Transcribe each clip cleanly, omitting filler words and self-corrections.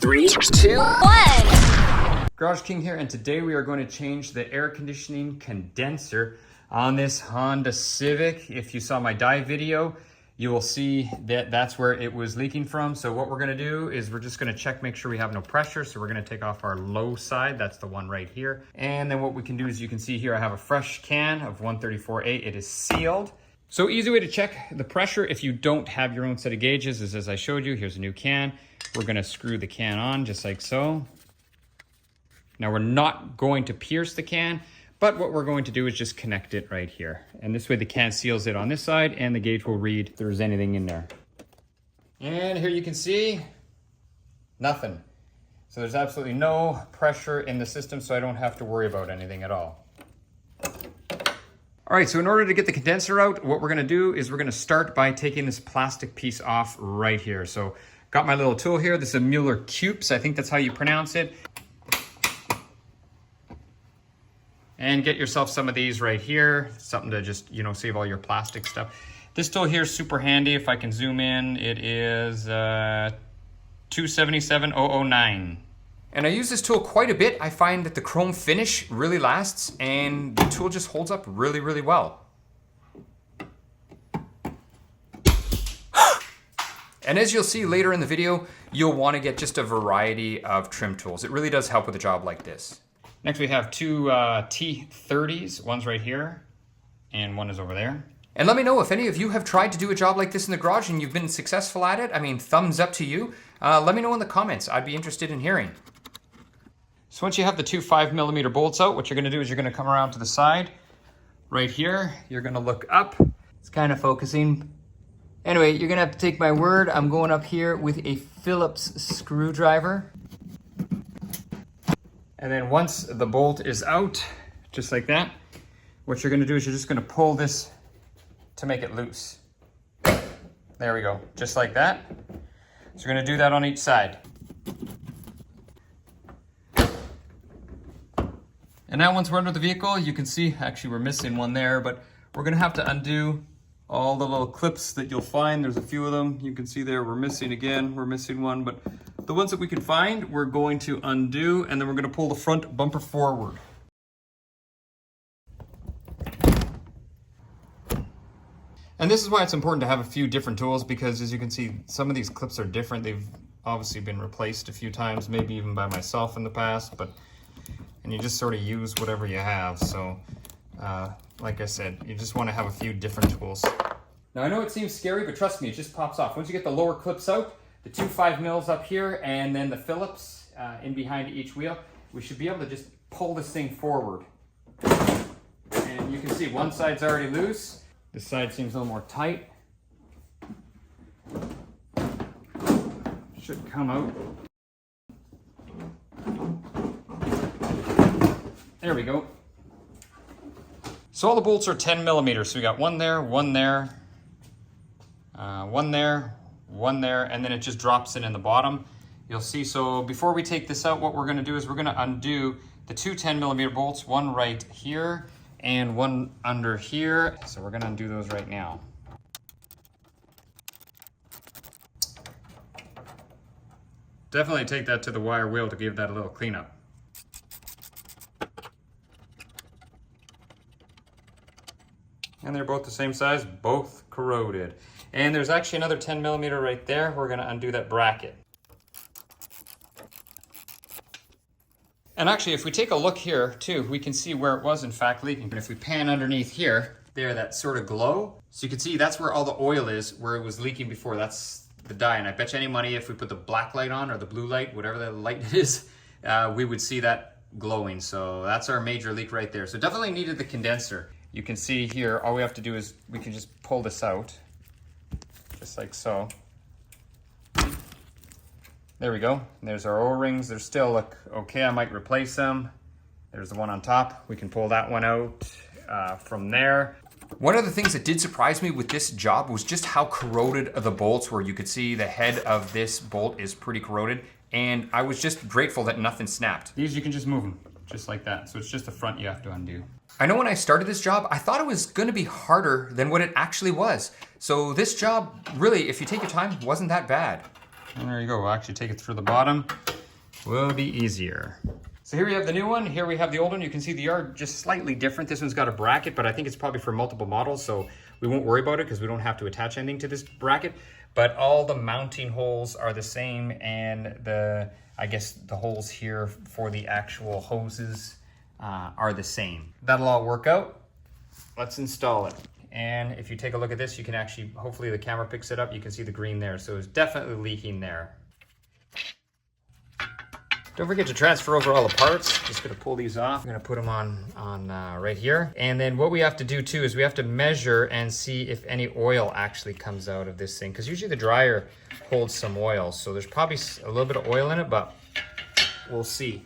3, 2, 1. GarageKing here, and today we are going to change the air conditioning condenser on this Honda Civic. If you saw my dive video, you will see that that's where it was leaking from. So what we're going to do is we're just going to check, make sure we have no pressure. So we're going to take off our low side. That's the one right here. And then what we can do is you can see here I have a fresh can of 134A. It is sealed. So easy way to check the pressure if you don't have your own set of gauges is as I showed you. Here's a new can. We're going to screw the can on just like so. Now we're not going to pierce the can, but what we're going to do is just connect it right here. And this way the can seals it on this side and the gauge will read if there's anything in there. And here you can see, nothing. So there's absolutely no pressure in the system, so I don't have to worry about anything at all. All right, so in order to get the condenser out, what we're gonna do is we're gonna start by taking this plastic piece off right here. So got my little tool here. This is a Mueller Cupes. I think that's how you pronounce it. And get yourself some of these right here. Something to just, you know, save all your plastic stuff. This tool here is super handy. If I can zoom in, it is 277009. And I use this tool quite a bit. I find that the chrome finish really lasts and the tool just holds up really, really well. And as you'll see later in the video, you'll want to get just a variety of trim tools. It really does help with a job like this. Next we have two T30s. One's right here and one is over there. And let me know if any of you have tried to do a job like this in the garage and you've been successful at it. I mean, thumbs up to you. Let me know in the comments. I'd be interested in hearing. So once you have the two 5mm bolts out, what you're gonna do is you're gonna come around to the side. Right here, you're gonna look up. It's kind of focusing. Anyway, you're gonna have to take my word. I'm going up here with a Phillips screwdriver. And then once the bolt is out, just like that, what you're gonna do is you're just gonna pull this to make it loose. There we go, just like that. So you're gonna do that on each side. And now once we're under the vehicle, you can see, actually we're missing one there, but we're gonna have to undo all the little clips that you'll find. There's a few of them. You can see there, we're missing again, we're missing one, but the ones that we can find, we're going to undo, and then we're gonna pull the front bumper forward. And this is why it's important to have a few different tools, because as you can see, some of these clips are different. They've obviously been replaced a few times, maybe even by myself in the past, and you just sort of use whatever you have. So like I said, you just want to have a few different tools. Now I know it seems scary, but trust me, it just pops off. Once you get the lower clips out, the two 5mm up here, and then the Phillips in behind each wheel, we should be able to just pull this thing forward. And you can see one side's already loose. This side seems a little more tight. Should come out. There we go. So all the bolts are 10mm. So we got one there, one there, one there, one there, and then it just drops it in the bottom. You'll see, so before we take this out, what we're gonna do is we're gonna undo the two 10mm bolts, one right here and one under here. So we're gonna undo those right now. Definitely take that to the wire wheel to give that a little cleanup. And they're both the same size, both corroded. And there's actually another 10mm right there. We're gonna undo that bracket. And actually, if we take a look here too, we can see where it was in fact leaking. But if we pan underneath here, there, that sort of glow. So you can see that's where all the oil is, where it was leaking before. That's the dye. And I bet you any money if we put the black light on or the blue light, whatever the light it is, we would see that glowing. So that's our major leak right there. So definitely needed the condenser. You can see here, all we have to do is we can just pull this out, just like so. There we go. There's our O-rings. They still look okay. I might replace them. There's the one on top. We can pull that one out from there. One of the things that did surprise me with this job was just how corroded the bolts were. You could see the head of this bolt is pretty corroded, and I was just grateful that nothing snapped. These you can just move them, just like that. So it's just the front you have to undo. I know when I started this job, I thought it was gonna be harder than what it actually was. So this job, really, if you take your time, wasn't that bad. And there you go, we'll actually take it through the bottom. will be easier. So here we have the new one, here we have the old one. You can see they are just slightly different. This one's got a bracket, but I think it's probably for multiple models, so we won't worry about it because we don't have to attach anything to this bracket. But all the mounting holes are the same, and I guess the holes here for the actual hoses are the same. That'll all work out. Let's install it. And if you take a look at this, you can actually, hopefully the camera picks it up, you can see the green there. So it's definitely leaking there. Don't forget to transfer over all the parts. Just gonna pull these off. I'm gonna put them on right here. And then what we have to do too is we have to measure and see if any oil actually comes out of this thing. Because usually the dryer holds some oil. So there's probably a little bit of oil in it, but we'll see.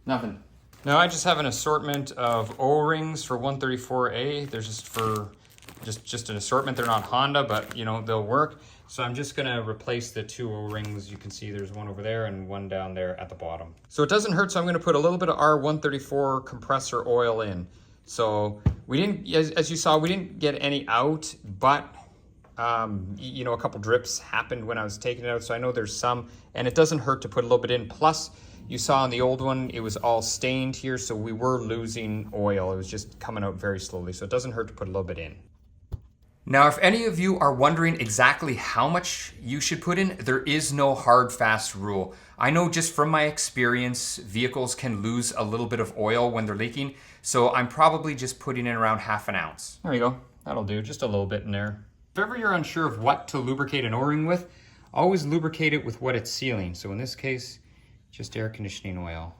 Nothing. Now I just have an assortment of O-rings for 134A. They're just an assortment. They're not Honda, but you know, they'll work. So I'm just gonna replace the 2 O-rings. You can see there's one over there and one down there at the bottom. So it doesn't hurt, so I'm gonna put a little bit of R134 compressor oil in. So we didn't, as you saw, we didn't get any out, but you know, a couple drips happened when I was taking it out. So I know there's some, and it doesn't hurt to put a little bit in. Plus, you saw on the old one, it was all stained here, so we were losing oil. It was just coming out very slowly, so it doesn't hurt to put a little bit in. Now, if any of you are wondering exactly how much you should put in, there is no hard, fast rule. I know just from my experience, vehicles can lose a little bit of oil when they're leaking, so I'm probably just putting in around ½ an ounce. There you go, that'll do, just a little bit in there. If ever you're unsure of what to lubricate an O-ring with, always lubricate it with what it's sealing. So in this case, just air conditioning oil.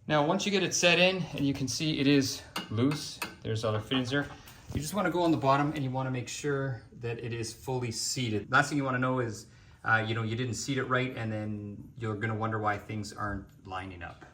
Now, once you get it set in, and you can see it is loose, there's other fittings there, you just want to go on the bottom and you want to make sure that it is fully seated. Last thing you want to know is, you know, you didn't seat it right, and then you're going to wonder why things aren't lining up.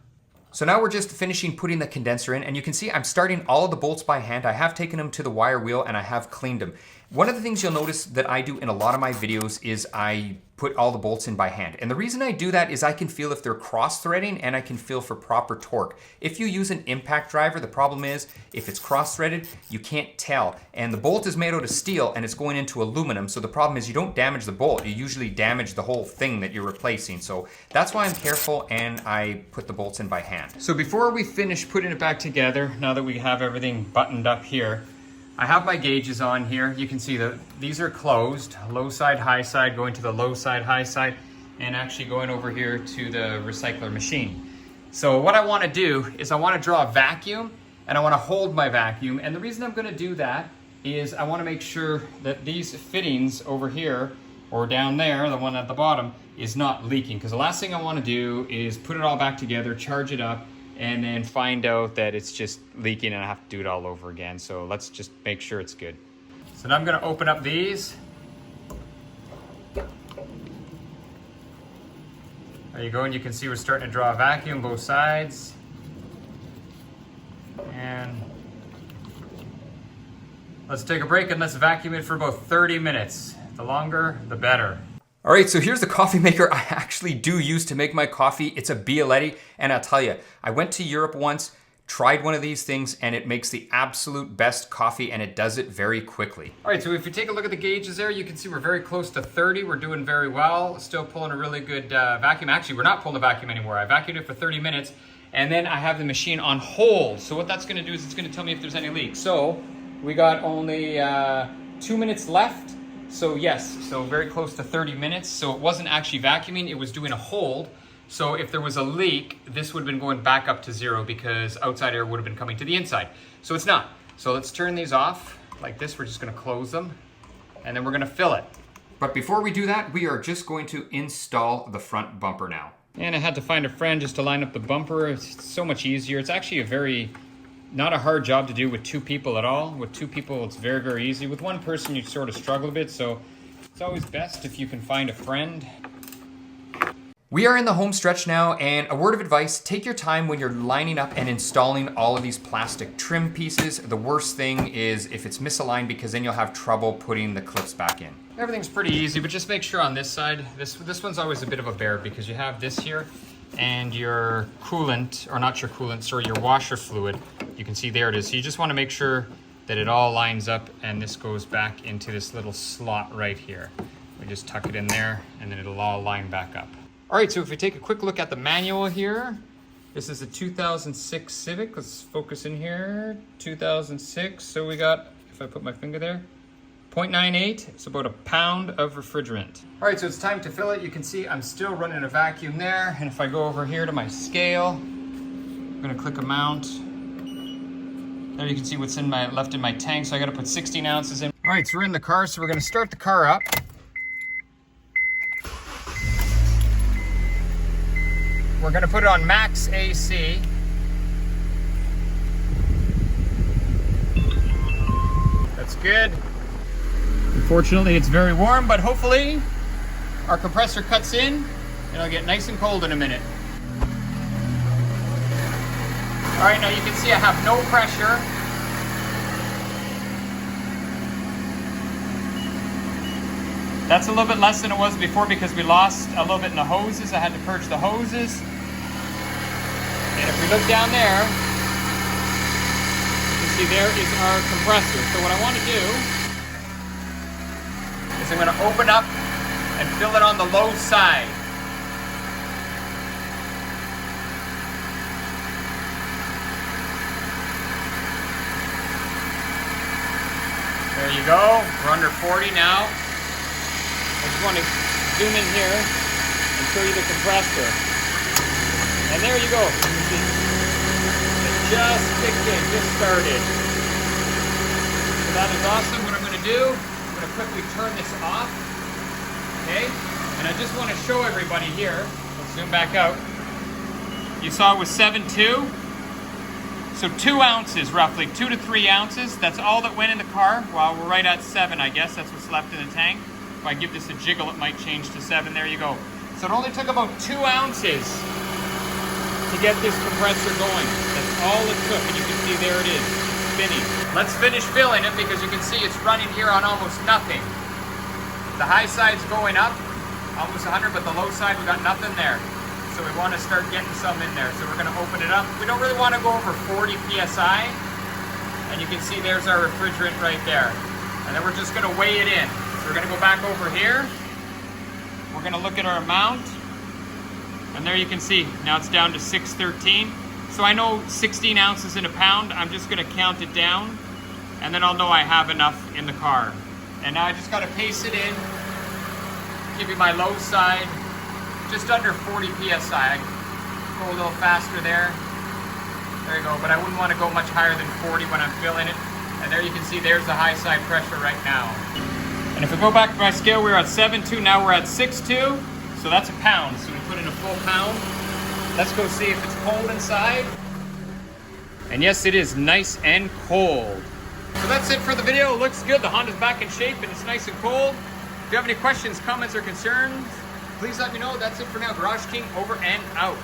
So now we're just finishing putting the condenser in, and you can see I'm starting all of the bolts by hand. I have taken them to the wire wheel and I have cleaned them. One of the things you'll notice that I do in a lot of my videos is I put all the bolts in by hand. And the reason I do that is I can feel if they're cross-threading, and I can feel for proper torque. If you use an impact driver, the problem is if it's cross-threaded, you can't tell. And the bolt is made out of steel and it's going into aluminum, so the problem is you don't damage the bolt, you usually damage the whole thing that you're replacing. So that's why I'm careful and I put the bolts in by hand. So before we finish putting it back together, now that we have everything buttoned up here, I have my gauges on here. You can see that these are closed, low side, high side, going to the low side, high side, and actually going over here to the recycler machine. So what I want to do is I want to draw a vacuum, and I want to hold my vacuum. And the reason I'm going to do that is I want to make sure that these fittings over here or down there, the one at the bottom, is not leaking. Because the last thing I want to do is put it all back together, charge it up, and then find out that it's just leaking and I have to do it all over again. So let's just make sure it's good. So now I'm gonna open up these. There you go, and you can see we're starting to draw a vacuum both sides. And let's take a break and let's vacuum it for about 30 minutes. The longer, the better. All right, so here's the coffee maker I actually do use to make my coffee. It's a Bialetti, and I'll tell you, I went to Europe once, tried one of these things, and it makes the absolute best coffee, and it does it very quickly. All right, so if you take a look at the gauges there, you can see we're very close to 30. We're doing very well. Still pulling a really good vacuum. Actually, we're not pulling the vacuum anymore. I vacuumed it for 30 minutes, and then I have the machine on hold. So what that's gonna do is it's gonna tell me if there's any leaks. So we got only 2 minutes left. So yes, so very close to 30 minutes. So it wasn't actually vacuuming, it was doing a hold. So if there was a leak, this would have been going back up to 0 because outside air would have been coming to the inside. So it's not. So let's turn these off like this. We're just gonna close them and then we're gonna fill it. But before we do that, we are just going to install the front bumper now. And I had to find a friend just to line up the bumper. It's so much easier. It's actually not a hard job to do with 2 people at all. With 2 people, it's very, very easy. With 1 person, you sort of struggle a bit, so it's always best if you can find a friend. We are in the home stretch now, and a word of advice, take your time when you're lining up and installing all of these plastic trim pieces. The worst thing is if it's misaligned, because then you'll have trouble putting the clips back in. Everything's pretty easy, but just make sure on this side, this one's always a bit of a bear because you have this here, and your coolant, or not your coolant, sorry, your washer fluid, you can see there it is. So you just want to make sure that it all lines up, and this goes back into this little slot right here. We just tuck it in there and then it'll all line back up. All right, so if we take a quick look at the manual here, this is a 2006 Civic. Let's focus in here, 2006. So we got, if I put my finger there, 0.98, it's about a pound of refrigerant. All right, so it's time to fill it. You can see I'm still running a vacuum there. And if I go over here to my scale, I'm gonna click amount. There you can see what's left in my tank. So I gotta put 16 ounces in. All right, so we're in the car. So we're gonna start the car up. We're gonna put it on max AC. That's good. Unfortunately, it's very warm, but hopefully our compressor cuts in and it'll get nice and cold in a minute. All right, now you can see I have no pressure. That's a little bit less than it was before because we lost a little bit in the hoses. I had to purge the hoses. And if we look down there, you can see there is our compressor. So what I want to do is I'm going to open up and fill it on the low side. There you go. We're under 40 now. I just want to zoom in here and show you the compressor. And there you go. You can see it just kicked in, just started. So that is awesome. What I'm going to do, I'm going to quickly turn this off. Okay? And I just want to show everybody here. Let's zoom back out. You saw it was 7.2. So 2 ounces roughly, 2 to 3 ounces. That's all that went in the car. Well, we're right at 7, I guess. That's what's left in the tank. If I give this a jiggle, it might change to 7. There you go. So it only took about 2 ounces to get this compressor going. That's all it took. And you can see there it is, spinning. Let's finish filling it because you can see it's running here on almost nothing. The high side's going up, almost 100, but the low side, we got nothing there. So we want to start getting some in there. So we're going to open it up. We don't really want to go over 40 PSI. And you can see there's our refrigerant right there. And then we're just going to weigh it in. So we're going to go back over here. We're going to look at our amount. And there you can see, now it's down to 613. So I know 16 ounces in a pound. I'm just going to count it down. And then I'll know I have enough in the car. And now I just got to paste it in. Give you my low side. Just under 40 PSI. Go a little faster there. There you go. But I wouldn't want to go much higher than 40 when I'm filling it. And there you can see there's the high side pressure right now. And if we go back to my scale, we were at 7.2, now we're at 6.2. So that's a pound. So we put in a full pound. Let's go see if it's cold inside. And yes, it is nice and cold. So that's it for the video. It looks good. The Honda's back in shape and it's nice and cold. If you have any questions, comments, or concerns, please let me know. That's it for now. GarageKing over and out.